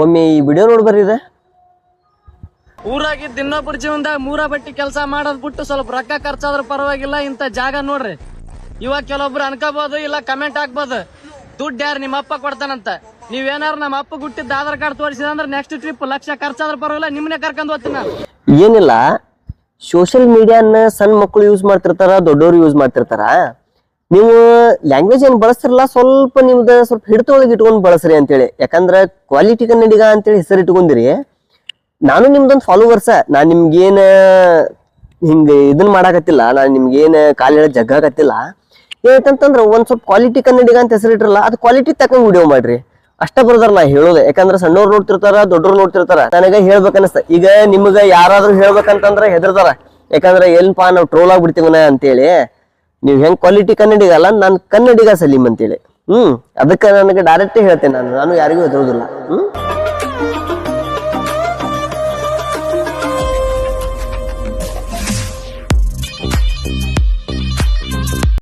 ಒಮ್ಮೆ ಈ ವಿಡಿಯೋ ನೋಡಿ ಬರ್ರಿ ಇದೆ. ಊರಾಗಿದ್ದ ಇನ್ನೊಬ್ಬರ ಜೀವನದಾಗ ಮೂರ ಬಟ್ಟಿ ಕೆಲಸ ಮಾಡೋದ್ ಬಿಟ್ಟು ಸ್ವಲ್ಪ ರೊಕ್ಕ ಖರ್ಚಾದ್ರ ಪರವಾಗಿಲ್ಲ ಇಂತ ಜಾಗ ನೋಡ್ರಿ. ಇವಾಗ ಕೆಲವೊಬ್ರು ಅನ್ಕೋಬಹುದು ಇಲ್ಲ ಕಮೆಂಟ್ ಹಾಕ್ಬೋದು, ದುಡ್ಡು ಯಾರು ನಿಮ್ಮ ಅಪ್ಪ ಕೊಡ್ತಾನಂತ. ನೀವೇನಾರು ನಮ್ಮ ಅಪ್ಪ ಹುಟ್ಟಿದ್ದ ಆಧಾರ್ ಕಾರ್ಡ್ ತೋರಿಸಿದ ಅಂದ್ರೆ ನೆಕ್ಸ್ಟ್ ಟ್ರಿಪ್ ಲಕ್ಷ ಖರ್ಚಾದ್ರ ಪರವಾಗಿಲ್ಲ ನಿಮ್ಮನೆ ಕರ್ಕೊಂಡ್ ಹೋಗ್ತೀನಿ ನಾನು. ಏನಿಲ್ಲ, ಸೋಷಿಯಲ್ ಮೀಡಿಯಾನ ಸಣ್ಣ ಮಕ್ಕಳು ಯೂಸ್ ಮಾಡ್ತಿರ್ತಾರ, ದೊಡ್ಡವರು ಯೂಸ್ ಮಾಡ್ತಿರ್ತಾರ. ನೀವು ಲ್ಯಾಂಗ್ವೇಜ್ ಏನ್ ಬಳಸ್ತಿರಲ್ಲ, ಸ್ವಲ್ಪ ನಿಮ್ದ ಸ್ವಲ್ಪ ಹಿಡಿತೊಳಗೆ ಇಟ್ಕೊಂಡ್ ಬಳಸ್ರಿ ಅಂತೇಳಿ. ಯಾಕಂದ್ರ ಕ್ವಾಲಿಟಿ ಕನ್ನಡಿಗ ಅಂತೇಳಿ ಹೆಸರು ಇಟ್ಕೊಂಡಿರಿ. ನಾನು ನಿಮ್ದೊಂದು ಫಾಲೋವರ್ಸ, ನಾನ್ ನಿಮ್ಗೇನ ಹಿಂಗ ಇದನ್ ಮಾಡಾಕತ್ತಿಲ್ಲ, ನಾನ್ ನಿಮ್ಗೇನ ಕಾಲ ಜಗ್ಗಾಕತ್ತಿಲ್ಲ. ಏನಂತಂದ್ರ ಒಂದ್ ಸ್ವಲ್ಪ ಕ್ವಾಲಿಟಿ ಕನ್ನಡಿಗ ಅಂತ ಹೆಸರಿಟ್ರಲ್ಲ, ಅದು ಕ್ವಾಲಿಟಿ ತಕೊಂಡ್ ವಿಡಿಯೋ ಮಾಡ್ರಿ ಅಷ್ಟ ಬ್ರದರ್. ನಾ ಹೇಳೋದೆ ಯಾಕಂದ್ರ ಸಣ್ಣವ್ರು ನೋಡ್ತಿರ್ತಾರ, ದೊಡ್ಡವ್ರು ನೋಡ್ತಿರ್ತಾರ. ನನಗ ಹೇಳ್ಬೇಕನ್ನಿಸ್ತ. ಈಗ ನಿಮ್ಗ ಯಾರಾದ್ರೂ ಹೇಳ್ಬೇಕಂತಂದ್ರ ಹೆದರ್ತಾರ, ಯಾಕಂದ್ರ ಏನಪ್ಪಾ ನಾವು ಟ್ರೋಲ್ ಆಗ್ಬಿಡ್ತೀವನ ಅಂತೇಳಿ. ನೀವ್ ಹೆಂಗ್ ಕ್ವಾಲಿಟಿ ಕನ್ನಡಿಗ ಅಲ್ಲ, ನಾನ್ ಕನ್ನಡಿಗ ಸಲೀಮ್ ಅಂತೇಳಿ. ಅದಕ್ಕ ನನಗೆ ಡೈರೆಕ್ಟ್ ಹೇಳ್ತೇನೆ, ನಾನು ಯಾರಿಗೂ ಹೆದರೋದಿಲ್ಲ.